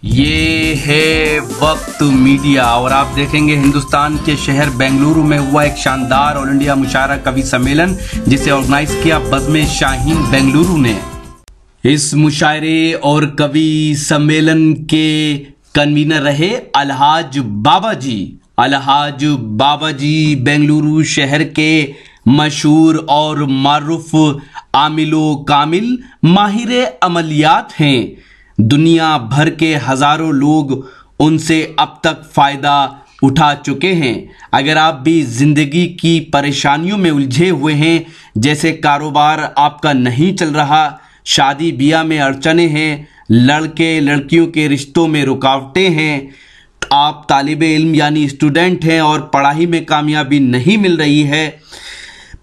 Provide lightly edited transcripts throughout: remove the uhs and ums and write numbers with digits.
ये है वक्त मीडिया और आप देखेंगे हिंदुस्तान के शहर बेंगलुरु में हुआ एक शानदार ऑल इंडिया मुशायरा कवि सम्मेलन जिसे ऑर्गेनाइज किया बज़्म शाहीन बेंगलुरु ने। इस मुशायरे और कवि सम्मेलन के कन्वीनर रहे अलहाज बाबा जी बेंगलुरु शहर के मशहूर और मारूफ आमिलो कामिल माहिर अमलियात हैं। दुनिया भर के हजारों लोग उनसे अब तक फायदा उठा चुके हैं। अगर आप भी जिंदगी की परेशानियों में उलझे हुए हैं, जैसे कारोबार आपका नहीं चल रहा, शादी ब्याह में अड़चने हैं, लड़के लड़कियों के रिश्तों में रुकावटें हैं, आप तालिबे इल्म यानी स्टूडेंट हैं और पढ़ाई में कामयाबी नहीं मिल रही है,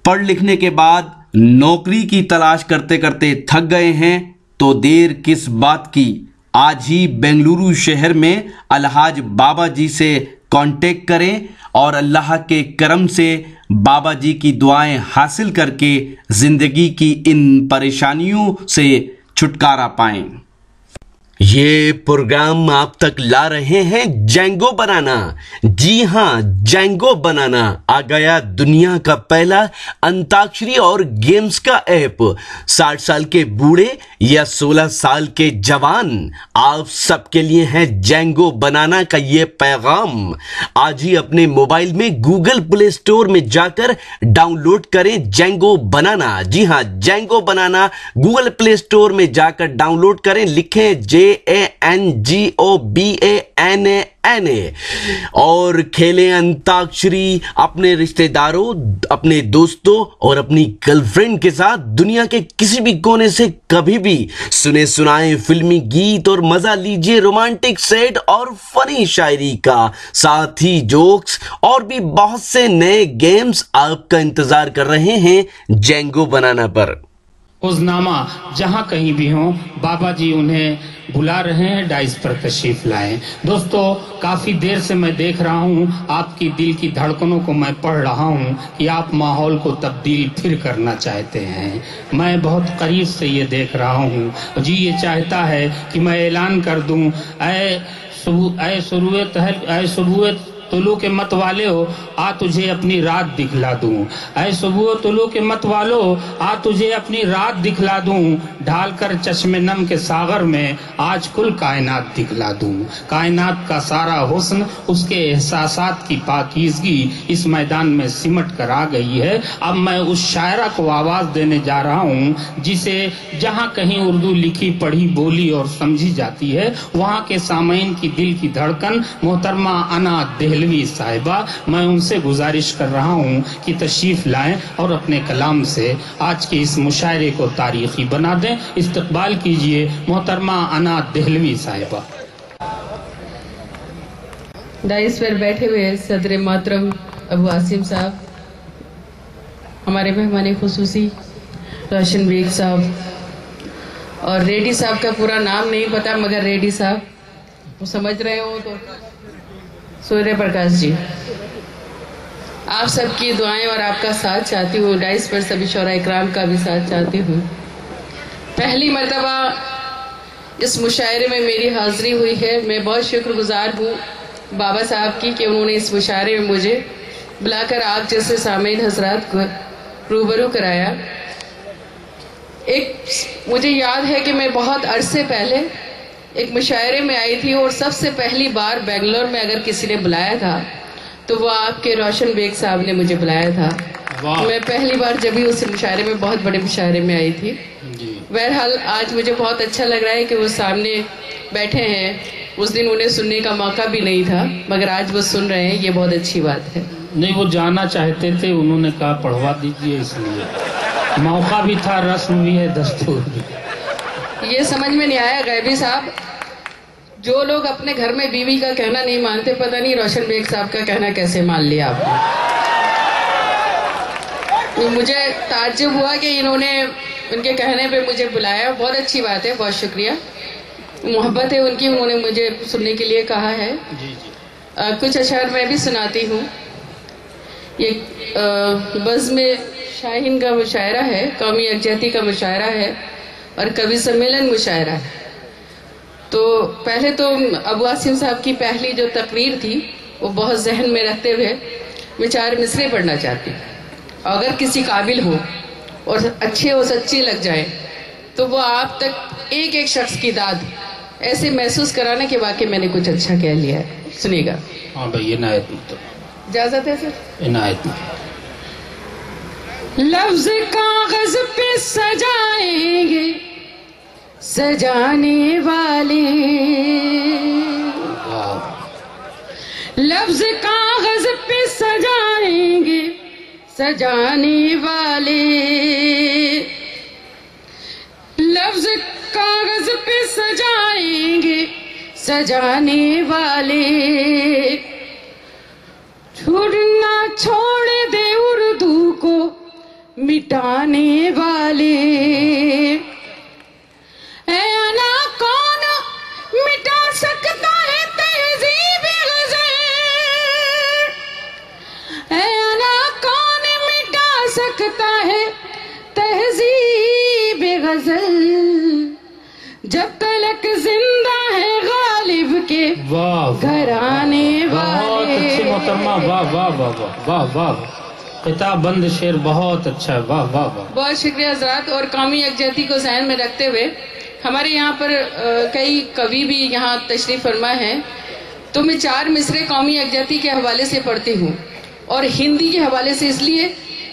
पढ़ लिखने के बाद नौकरी की तलाश करते करते थक गए हैं, तो देर किस बात की। आज ही बेंगलुरु शहर में अलहाज बाबा जी से कांटेक्ट करें और अल्लाह के करम से बाबा जी की दुआएं हासिल करके जिंदगी की इन परेशानियों से छुटकारा पाएं। ये प्रोग्राम आप तक ला रहे हैं जेंगो बनाना। जी हाँ, जेंगो बनाना आ गया दुनिया का पहला अंताक्षरी और गेम्स का ऐप। 60 साल के बूढ़े या 16 साल के जवान, आप सबके लिए है जेंगो बनाना का ये पैगाम। आज ही अपने मोबाइल में गूगल प्ले स्टोर में जाकर डाउनलोड करें जेंगो बनाना। जी हाँ, जेंगो बनाना गूगल प्ले स्टोर में जाकर डाउनलोड करें, लिखें JANGOBANANA और खेलें अंताक्षरी अपने रिश्तेदारों, अपने दोस्तों और अपनी गर्लफ्रेंड के साथ दुनिया के किसी भी कोने से कभी भी। सुने सुनाए फिल्मी गीत और मजा लीजिए रोमांटिक सेट और फनी शायरी का, साथ ही जोक्स और भी बहुत से नए गेम्स आपका इंतजार कर रहे हैं जेंगो बनाना पर। उज़नामा जहां कहीं भी हो, बाबा जी उन्हें बुला रहे हैं, डाइस पर तशरीफ लाएं। दोस्तों, काफी देर से मैं देख रहा हूं, आपकी दिल की धड़कनों को मैं पढ़ रहा हूं कि आप माहौल को तब्दील फिर करना चाहते हैं। मैं बहुत करीब से ये देख रहा हूं। जी ये चाहता है कि मैं ऐलान कर दूं, ऐ सुबुए तुलू के मत वाले हो, आ तुझे अपनी रात दिखला दूं। ऐ सुबह तुलू के मत वालो, आ तुझे अपनी रात दिखला दूं। ढालकर चश्मे नम के सागर में आज कुल कायनात दिखला दूं। कायनात का सारा हुस्न, उसके एहसासात की पाकीज़गी इस मैदान में सिमट कर आ गई है। अब मैं उस शायरा को आवाज देने जा रहा हूं जिसे जहां कहीं उर्दू लिखी पढ़ी बोली और समझी जाती है, वहां के सामईन की दिल की धड़कन मोहतरमा अना देहलवी साहिबा, मैं उनसे गुजारिश कर रहा हूं कि तशरीफ लाएं और अपने कलाम से आज के इस मुशायरे को तारीखी बना दें। इस्तकबाल कीजिए मोहतरमा अना देहलवी साहिबा। डाइस पर बैठे हुए सदर मोहतरम अबू आसिम साहब, हमारे मेहमान खुसूसी रोशन बेग साहब और रेड्डी साहब का पूरा नाम नहीं पता मगर रेड्डी साहब वो समझ रहे हो तो सूर्य प्रकाश जी, आप सबकी दुआएं और आपका साथ चाहती हूँ। डाइस पर सभी शौरा इकराम का भी साथ चाहती हूँ। पहली मर्तबा इस मुशायरे में मेरी हाजिरी हुई है। मैं बहुत शुक्रगुजार हूँ बाबा साहब की कि उन्होंने इस मुशायरे में मुझे बुलाकर आप जैसे सामीन हजरात को रूबरू कराया। मुझे याद है कि मैं बहुत अरसे पहले एक मुशायरे में आई थी और सबसे पहली बार बेंगलोर में अगर किसी ने बुलाया था तो वो आपके रोशन बेग साहब ने मुझे बुलाया था। मैं पहली बार जब भी उस मुशायरे में, बहुत बड़े मुशायरे में आई थी। बहरहाल आज मुझे बहुत अच्छा लग रहा है कि वो सामने बैठे हैं। उस दिन उन्हें सुनने का मौका भी नहीं था मगर आज वो सुन रहे हैं, ये बहुत अच्छी बात है। नहीं, वो जाना चाहते थे, उन्होंने कहा पढ़वा दीजिए, इसलिए मौका भी था, रस्म भी है, दस्तूर भी। ये समझ में नहीं आया गैबी साहब, जो लोग अपने घर में बीवी का कहना नहीं मानते, पता नहीं रोशन बेग साहब का कहना कैसे मान लिया आपने। मुझे ताज्जुब हुआ कि इन्होंने उनके कहने पे मुझे बुलाया। बहुत अच्छी बात है, बहुत शुक्रिया, मोहब्बत है उनकी, उन्होंने मुझे सुनने के लिए कहा है। कुछ अशार मैं भी सुनाती हूँ। ये बज़्म शाहीन का मुशायरा है, कौमी यकजहती का मुशायरा है और कवि सम्मेलन मुशायरा है। तो पहले तो अबू आसिम साहब की पहली जो तकरीर थी वो बहुत जहन में रखते हुए मैं 4 मिसरे पढ़ना चाहती हूँ। अगर किसी काबिल हो और अच्छे और सच्चे लग जाए तो वो आप तक एक एक शख्स की दाद ऐसे महसूस कराना कि वाकई मैंने कुछ अच्छा कह लिया है। सुनिएगा। हाँ भाई, इनायत तो इजाजत है सर? इनायत। लफ्ज कागज पे सजाएंगे सजाने वाले, लफ्ज कागज पे सजाएंगे सजाने वाले, लफ्ज कागज पे सजाएंगे सजाने वाले, छोड़ना छोड़ दे उर्दू को मिटाने वाले, ऐ अना कौन मिटा सकता है तहजीब गज़ल, ऐ अना कौन मिटा सकता है तहजीब गज़ल, जब तलक जिंदा है गालिब के घराने वाले। बहुत अच्छी मोहतरमा, वाह वाह वाह वाह वाह वाह, किताब बंद शेर बहुत अच्छा है, वाह वाह वाह। बहुत शुक्रिया हज़रात। और कौमी यकजहती को ज़हन में रखते हुए हमारे यहाँ पर कई कवि भी यहाँ तशरीफ फरमा हैं, तो मैं 4 मिसरे कौमी यकजहती के हवाले से पढ़ती हूँ और हिंदी के हवाले से, इसलिए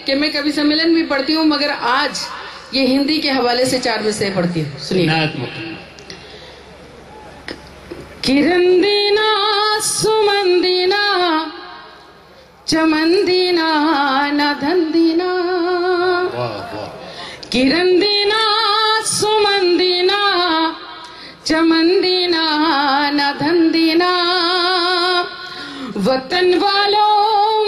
कि मैं कवि सम्मेलन भी पढ़ती हूँ मगर आज ये हिंदी के हवाले से 4 मिसरे पढ़ती हूँ। सुनिए। किरण दीना सुमन दीना चमन दीना न धन दीना, किरण दीना सुमन दीना चमन दीना न धन दीना, वतन वालों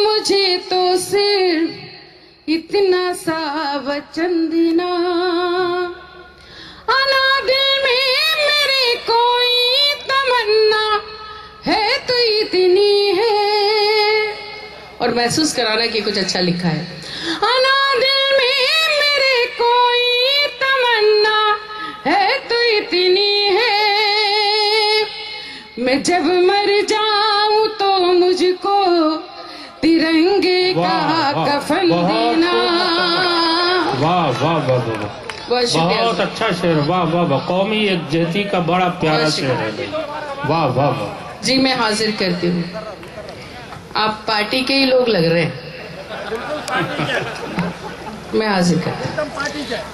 मुझे तो सिर्फ इतना सा वचन देना, अनादे में मेरे कोई तमन्ना है तो इतनी है, और महसूस कराना कि कुछ अच्छा लिखा है। अनादे में मेरे कोई तमन्ना है तो इतनी है, मैं जब मर जाऊं तो मुझको तिरंगे का कफन देना। वाह वाह वाह वाह, बहुत अच्छा शेर, वाह वाह वाह। कौमी यकजहती का बड़ा प्यारा शेर है भाई, वाह वाह वाह। जी मैं हाजिर करती हूँ, आप पार्टी के ही लोग लग रहे हैं। मैं हाजिर करती हूँ।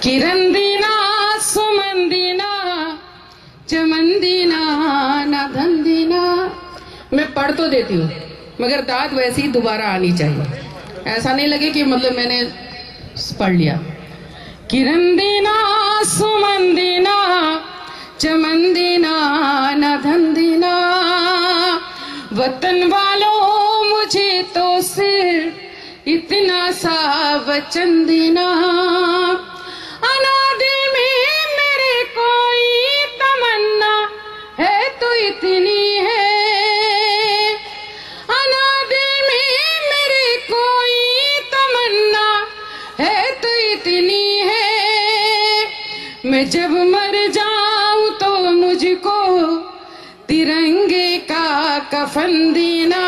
किरण दीना सुमन दीना चमन दीना न धन दीना, मैं पढ़ तो देती हूँ मगर दाद वैसे ही दोबारा आनी चाहिए, ऐसा नहीं लगे कि मतलब मैंने पढ़ लिया। किरण दीना सुमन दीना चमन दीना न धन दीना, वतन वालों मुझे तो सिर्फ इतना सा वचन देना, अनादे में मेरे कोई तमन्ना है तो इतनी है, अनादे में मेरे कोई तमन्ना है तो इतनी है, मैं जब मर जाऊं तो मुझको तिरंगे का कफन देना।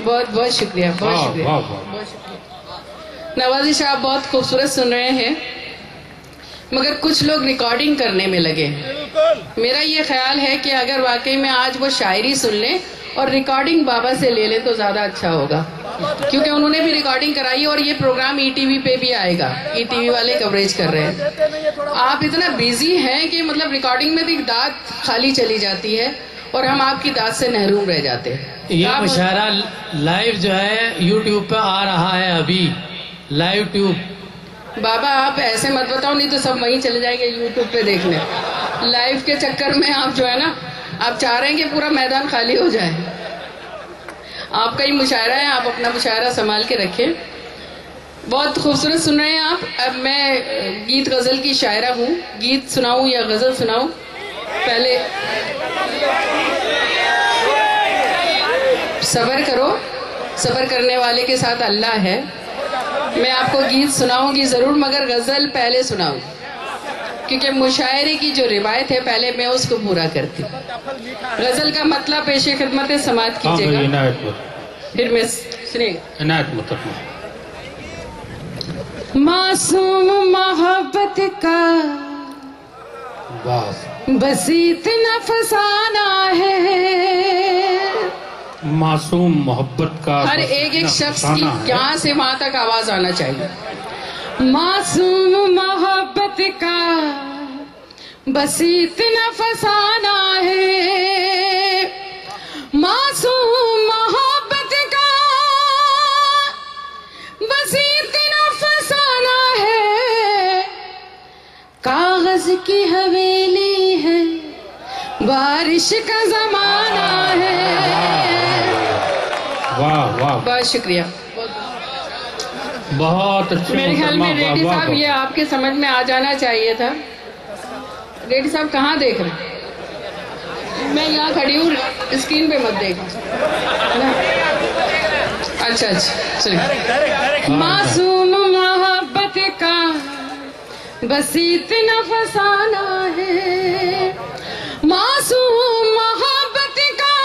बहुत बहुत शुक्रिया, बहुत शुक्रिया, बहुत शुक्रिया। नवाजिश आप बहुत खूबसूरत सुन रहे हैं मगर कुछ लोग रिकॉर्डिंग करने में लगे। मेरा ये ख्याल है कि अगर वाकई में आज वो शायरी सुन लें और रिकॉर्डिंग बाबा से ले लें तो ज्यादा अच्छा होगा, क्योंकि उन्होंने भी रिकॉर्डिंग कराई है और ये प्रोग्राम ईटीवी पे भी आएगा, ईटीवी वाले कवरेज कर रहे हैं। आप इतना बिजी हैं कि मतलब रिकॉर्डिंग में भी दाद खाली चली जाती है और हम आपकी दाद से महरूम रह जाते हैं। ये मुशायरा लाइव जो है यूट्यूब पे आ रहा है अभी, लाइव ट्यूब। बाबा आप ऐसे मत बताओ, नहीं तो सब वहीं चले जाएंगे यूट्यूब पे देखने। लाइव के चक्कर में आप जो है ना, आप चाह रहे हैं कि पूरा मैदान खाली हो जाए। आपका ही मुशायरा है, आप अपना मुशायरा संभाल के रखें। बहुत खूबसूरत सुन रहे हैं आप। अब मैं गीत गजल की शायरा हूँ, गीत सुनाऊं या गजल सुनाऊं? पहले सब्र करो, सब्र करने वाले के साथ अल्लाह है। मैं आपको गीत सुनाऊंगी जरूर मगर गजल पहले सुनाऊंगी। क्योंकि मुशायरे की जो रिवायत है पहले मैं उसको पूरा करती हूँ। गजल का मतलब पेश खिदमत समात कीजिएगा, फिर मैं सुनिएगा। मासूम मोहब्बत का बस इतना फसाना है, मासूम मोहब्बत का हर एक शख्स की यहाँ से वहां तक आवाज आना चाहिए। मासूम मोहब्बत का बस इतना फसाना है, मासूम मोहब्बत का बस इतना फसाना है, कागज की हवेली है, बारिश का जमाना है। वाह वाह, बहुत शुक्रिया, बहुत अच्छे। मेरे ख्याल में रेड्डी साहब ये आपके समझ में आ जाना चाहिए था। रेड्डी साहब कहाँ देख रहे हैं? मैं यहाँ खड़ी हूँ, स्क्रीन पे मत देख। अच्छा अच्छा चलिए। मासूम मोहब्बत का बस इतना फसाना है, मासूम मोहब्बत का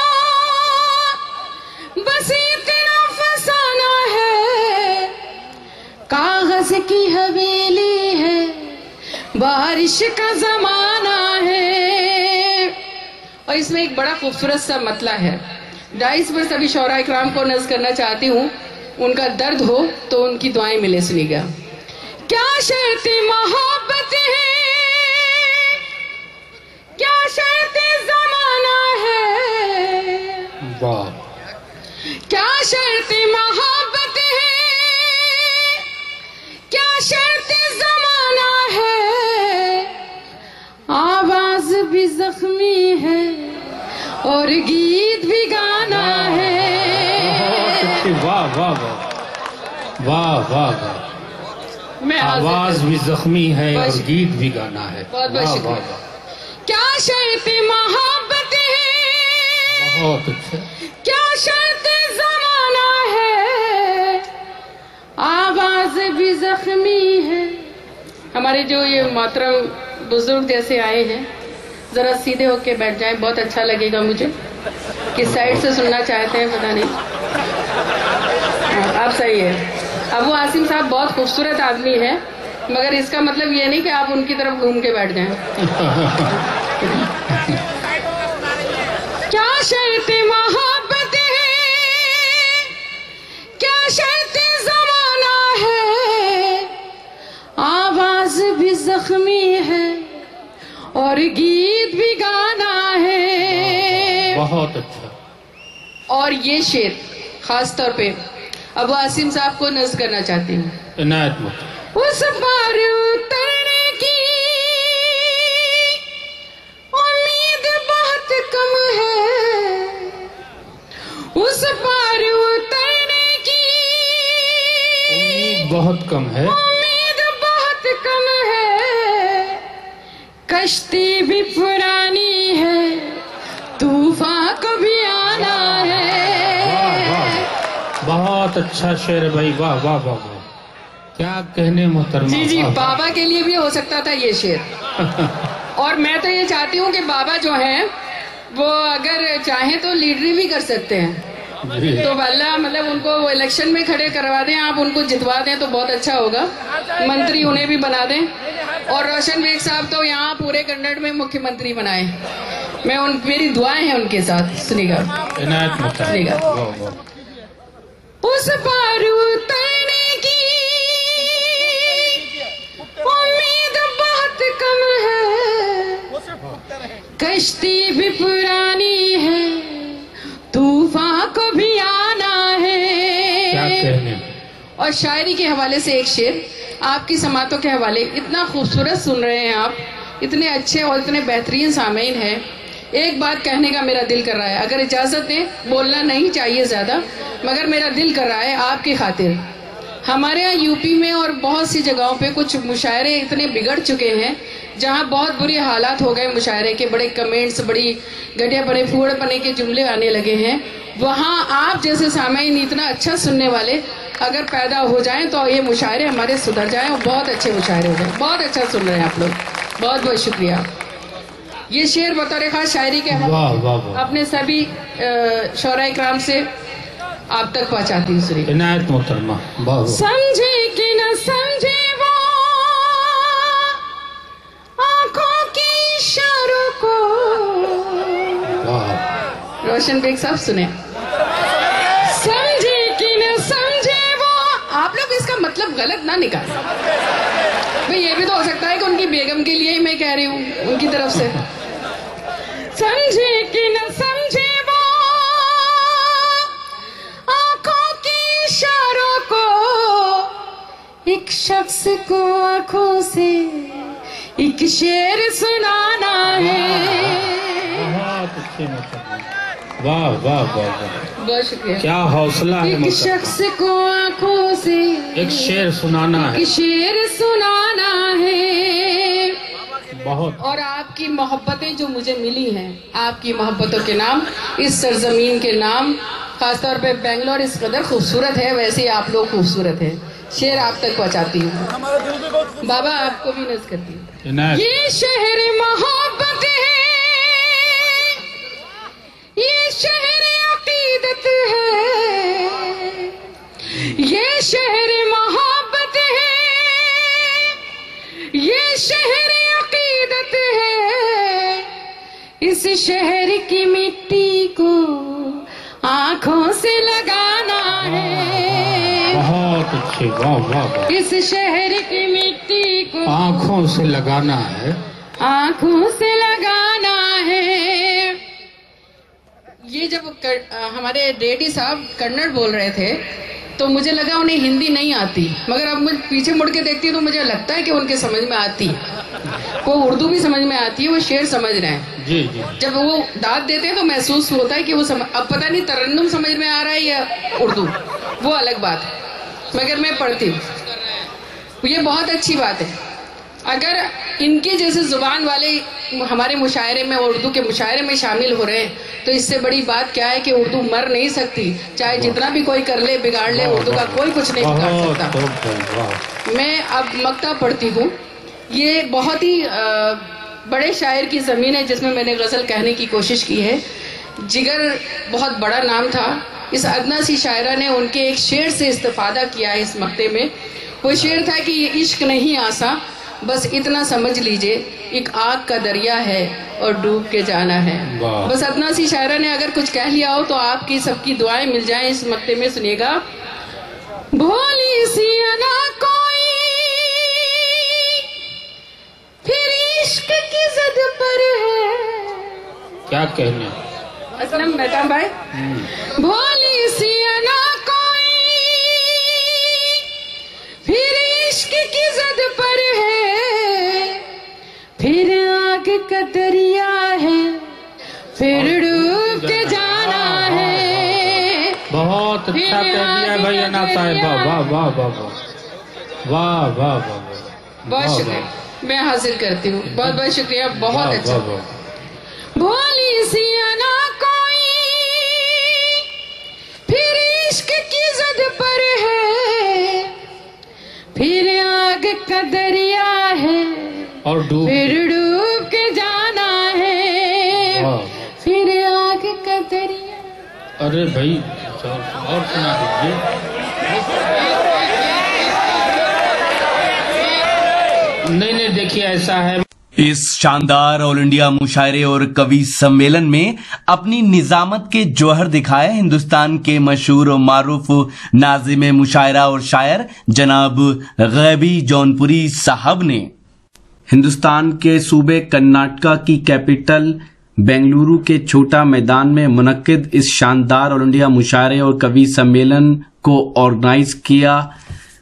बस इतना फसाना है, कागज की हवेली है, बारिश का जमाना है। और इसमें एक बड़ा खूबसूरत सा मतला है। डाइस पर सभी शौरा इकराम को नज़्म करना चाहती हूँ, उनका दर्द हो तो उनकी दुआएं मिले। सुनिएगा। क्या शर्त मोहब्बत है, क्या शर्त जमाना है, वाह, क्या शर्त मोहब्बत है, क्या शर्त जमाना है, आवाज भी जख्मी है और गीत भी गाना है। वाह वाह वाह वाह वाह वाह, मैं आवाज भी जख्मी है और गीत भी गाना है। बहुत बहुत शुक्रिया। क्या शर्त मोहब्बत है, बहुत अच्छा, क्या शर्त जमाना है, आवाज भी जख्मी है। हमारे जो ये मोहतरम बुजुर्ग जैसे आए हैं, जरा सीधे होके बैठ जाए, बहुत अच्छा लगेगा मुझे। किस साइड से सुनना चाहते हैं पता नहीं। आप सही है। अबू आसिम साहब बहुत खूबसूरत आदमी है, मगर इसका मतलब ये नहीं कि आप उनकी तरफ घूम के बैठ जाएं। क्या शर्त मोहब्बत है, क्या शर्त जमाना है, आवाज भी जख्मी है और गीत भी गाना है। बहुत अच्छा। और ये शेर खास तौर पे अबू आसिम साहब को नज़्म करना चाहती हूँ। उस पार उतरने की उम्मीद बहुत कम है, उस पार उतरने की उम्मीद बहुत कम है, उम्मीद बहुत कम है, कश्ती भी पुरानी है, तूफान को भी आना है। बहुत अच्छा शेर है भाई, वाह वाह वाह वाह, क्या कहने मोहतरमा। जी जी, बाबा के लिए भी हो सकता था ये शेर। और मैं तो ये चाहती हूँ कि बाबा जो हैं वो अगर चाहें तो लीडरी भी कर सकते हैं, तो अल्लाह मतलब उनको वो इलेक्शन में खड़े करवा दें, आप उनको जितवा दें तो बहुत अच्छा होगा, मंत्री उन्हें भी बना दें। और रोशन बेग साहब तो यहाँ पूरे कन्नड़ में मुख्यमंत्री बनाए। मैं मेरी दुआएं हैं उनके साथ। सुनिएगा, सुनिएगा। उस पार उतरने की उम्मीद बहुत कम है, कश्ती भी पुरानी है, तूफान को भी आना है। क्या कहने। और शायरी के हवाले से एक शेर, आपकी समातों के हवाले। इतना खूबसूरत सुन रहे हैं आप, इतने अच्छे और इतने बेहतरीन सामीन हैं। एक बात कहने का मेरा दिल कर रहा है, अगर इजाज़त दें, बोलना नहीं चाहिए ज़्यादा, मगर मेरा दिल कर रहा है आपकी खातिर। हमारे यहाँ यूपी में और बहुत सी जगहों पे कुछ मुशायरे इतने बिगड़ चुके हैं जहाँ बहुत बुरे हालात हो गए मुशायरे के, बड़े कमेंट्स, बड़ी घटिया बड़े फूड़पने के जुमले आने लगे हैं। वहाँ आप जैसे सामीन इतना अच्छा सुनने वाले अगर पैदा हो जाएं तो ये मुशायरे हमारे सुधर जाएं और बहुत अच्छे मुशायरे हो जाएं। बहुत अच्छा सुन रहे हैं आप लोग। बहुत बहुत शुक्रिया। ये शेर बतौर खास शायरी के हम वाह वाह वाह, अपने सभी शौराए इकराम से आप तक पहुंचाती हूँ। सुनिए। इनायत मोहतरमा, वाह वाह। समझे कि न समझे वो आंखों के इशारों को। वाह, रोशन बेग साहब सुने। समझे कि न समझे वो, आप लोग इसका मतलब गलत ना निकालें भाई, ये भी तो हो सकता है कि उनकी बेगम के लिए ही मैं कह रही हूँ उनकी तरफ से। समझे कि न समझे वो आंखों के इशारों को, एक शख्स को आंखों से एक शेर सुनाना है। बहुत अच्छे मोहतरमा, वाह वाह वाह वाह, बहुत शुक्रिया। क्या हौसला है एक मोहतरमा। शख्स को आंखों से एक शेर सुनाना है, एक शेर सुनाना है। बहुत। और आपकी मोहब्बतें जो मुझे मिली हैं, आपकी मोहब्बतों के नाम, इस सरजमीन के नाम, खासतौर पे बेंगलोर इस कदर खूबसूरत है, वैसे ही आप लोग खूबसूरत हैं। शेर आप तक पहुंचाती हूँ। बाबा आपको भी नज़ करती हूँ। इनायत। ये शहर मोहब्बत है, ये शहर अकीदत है, ये शहर मोहब्बत है, ये शहर अकीदत है। इस शहर की मिट्टी को आंखों से लगाना है। बहुत अच्छे, वाह वाह वाह। इस शहर की मिट्टी को आंखों से लगाना है, आंखों से लगाना है। ये जब हमारे रेड्डी साहब कन्नड़ बोल रहे थे तो मुझे लगा उन्हें हिंदी नहीं आती, मगर अब मैं पीछे मुड़ के देखती हूँ तो मुझे लगता है कि उनके समझ में आती है। वो उर्दू भी समझ में आती है, वो शेर समझ रहे हैं। जी जी। जब वो दाद देते हैं तो महसूस होता है कि वो अब पता नहीं तरन्नुम समझ में आ रहा है या उर्दू, वो अलग बात है, मगर मैं पढ़ती हूँ। ये बहुत अच्छी बात है। अगर इनके जैसे जुबान वाले हमारे मुशायरे में, उर्दू के मुशायरे में शामिल हो रहे हैं तो इससे बड़ी बात क्या है कि उर्दू मर नहीं सकती, चाहे जितना भी कोई कर ले बिगाड़ ले, उर्दू का कोई कुछ नहीं बिगाड़ सकता। मैं अब मक्ता पढ़ती हूँ। ये बहुत ही बड़े शायर की ज़मीन है जिसमें मैंने गज़ल कहने की कोशिश की है। जिगर बहुत बड़ा नाम था, इस अदना सी शायरा ने उनके एक शेर से इस्तेफादा किया है इस मक्ते में। वो शेर था कि ये इश्क नहीं आसा, बस इतना समझ लीजिए, एक आग का दरिया है और डूब के जाना है। बस अदना सी शायरा ने अगर कुछ कह लिया हो तो आपकी सबकी दुआएं मिल जाएं इस मक्ते में। सुनिएगा। भोली सी अना कोई फिर इश्क की ज़द पर है। क्या कहने असलम मेहता भाई। भोली सी अना कोई फिर इश्क की ज़द पर है, फिर आग का दरिया है, फिर डूब के जाना है। बहुत अच्छा कह दिया भाई अना साहिब, वाह वाह वाह वाह वाह वाह वाह। बहुत शुक्रिया, मैं हासिल करती हूँ। बहुत बहुत शुक्रिया, बहुत अच्छा। भोली सी अना कोई फिर इश्क की ज़द पर है, फिर आग का दरिया है और फिर डूब के जाना है, फिर आग का दरिया। अरे भाई और सुना दीजिए। नहीं देखिए ऐसा है। इस शानदार ऑल इंडिया मुशायरे और कवि सम्मेलन में अपनी निजामत के जौहर दिखाए हिंदुस्तान के मशहूर और मारूफ नाजिम मुशायरा और शायर जनाब गैबी जौनपुरी साहब ने हिंदुस्तान के सूबे कर्नाटका की कैपिटल बेंगलुरु के छोटा मैदान में मुनक्किद इस शानदार ऑल इंडिया मुशायरे और कवि सम्मेलन को ऑर्गेनाइज किया।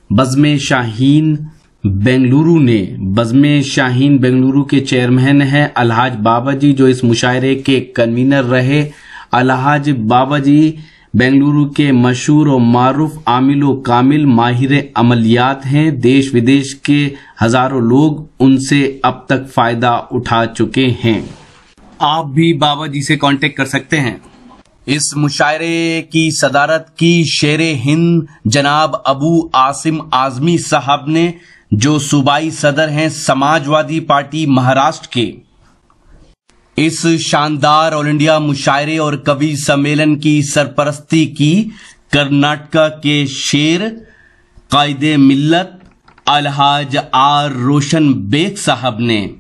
बज़्म शाहीन बेंगलुरु ने। बज़्म शाहीन बेंगलुरु के चेयरमैन हैं अलहाज बाबा जी, जो इस मुशायरे के कन्वीनर रहे। अलहाज बाबा जी बेंगलुरु के मशहूर और मारूफ आमिल व कामिल माहिर अमलियात हैं। देश विदेश के हजारों लोग उनसे अब तक फायदा उठा चुके हैं। आप भी बाबा जी से कांटेक्ट कर सकते हैं। इस मुशायरे की सदारत की शेर हिंद जनाब अबू आसिम आजमी साहब ने, जो सूबाई सदर हैं समाजवादी पार्टी महाराष्ट्र के। इस शानदार ऑल इंडिया मुशायरे और कवि सम्मेलन की सरपरस्ती की कर्नाटका के शेर कायदे मिल्लत अलहाज आर रोशन बेग साहब ने।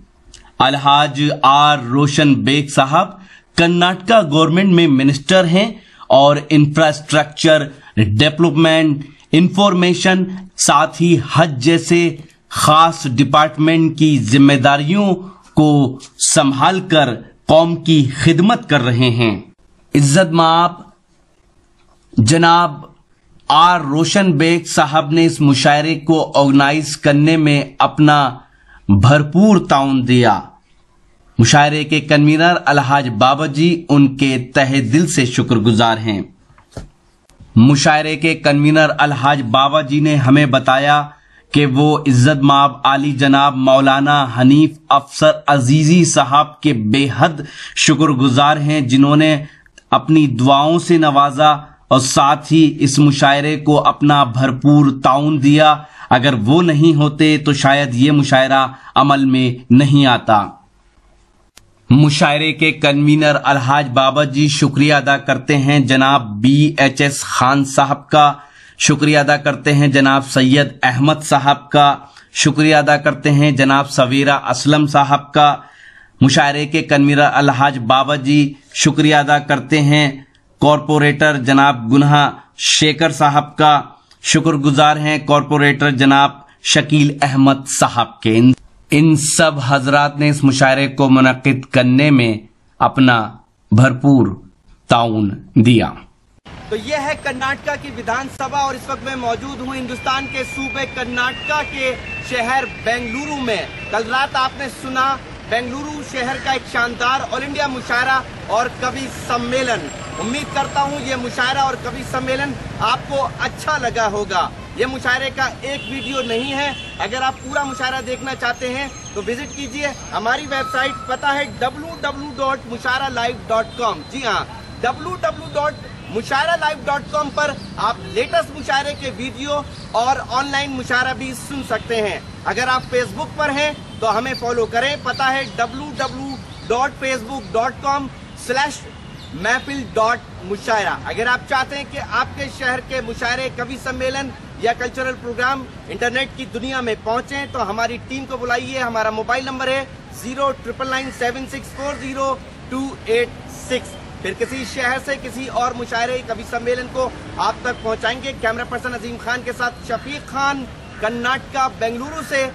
अलहाज आर रोशन बेग साहब कर्नाटका गवर्नमेंट में मिनिस्टर हैं और इंफ्रास्ट्रक्चर डेवलपमेंट, इंफॉर्मेशन, साथ ही हज जैसे खास डिपार्टमेंट की जिम्मेदारियों को संभालकर कौम की खिदमत कर रहे हैं। इज्जत माब जनाब आर रोशन बेग साहब ने इस मुशायरे को ऑर्गेनाइज करने में अपना भरपूर ताउन दिया। मुशायरे के कन्वीनर अलहाज बाबाजी उनके तहे दिल से शुक्रगुजार हैं। मुशायरे के कन्वीनर अलहाज बाबाजी ने हमें बताया कि वो इज्जत माब आली जनाब मौलाना हनीफ अफसर अजीजी साहब के बेहद शुक्रगुजार हैं, जिन्होंने अपनी दुआओं से नवाजा और साथ ही इस मुशायरे को अपना भरपूर ताउन दिया। अगर वो नहीं होते तो शायद ये मुशायरा अमल में नहीं आता। मुशायरे के कन्वीनर अलहाज बाबाजी शुक्रिया अदा करते हैं जनाब BHS खान साहब का, शुक्रिया अदा करते हैं जनाब सैयद अहमद साहब का, शुक्रिया अदा करते हैं जनाब सवेरा असलम साहब का। मुशायरे के कन्वीनर अलहाज बाबाजी शुक्रिया अदा करते हैं कॉरपोरेटर जनाब गुन्हा शेखर साहब का, शुक्रगुजार हैं कॉरपोरेटर जनाब शकील अहमद साहब के। इन सब हजरात ने इस मुशायरे को मुनक्किद करने में अपना भरपूर ताउन दिया। तो यह है कर्नाटका की विधानसभा और इस वक्त मैं मौजूद हूँ हिंदुस्तान के सूबे कर्नाटका के शहर बेंगलुरु में। कल रात आपने सुना बेंगलुरु शहर का एक शानदार ऑल इंडिया मुशायरा और कवि सम्मेलन। उम्मीद करता हूँ ये मुशायरा और कवि सम्मेलन आपको अच्छा लगा होगा। ये मुशायरे का एक वीडियो नहीं है, अगर आप पूरा मुशायरा देखना चाहते हैं तो विजिट कीजिए हमारी वेबसाइट, पता है www.musharalive.com। जी हाँ, www.musharalive.com पर आप लेटेस्ट मुशायरे के वीडियो और ऑनलाइन मुशायरा भी सुन सकते हैं। अगर आप फेसबुक पर हैं तो हमें फॉलो करें, पता है www.facebook.com/महफिल.मुशायरा। अगर आप चाहते हैं कि आपके शहर के मुशायरे, कवि सम्मेलन या कल्चरल प्रोग्राम इंटरनेट की दुनिया में पहुंचे तो हमारी टीम को बुलाइए। हमारा मोबाइल नंबर है 09997640286। फिर किसी शहर से किसी और मुशायरे, कवि सम्मेलन को आप तक पहुंचाएंगे। कैमरा पर्सन अजीम खान के साथ शफीक खान, कर्नाटका बेंगलुरु से।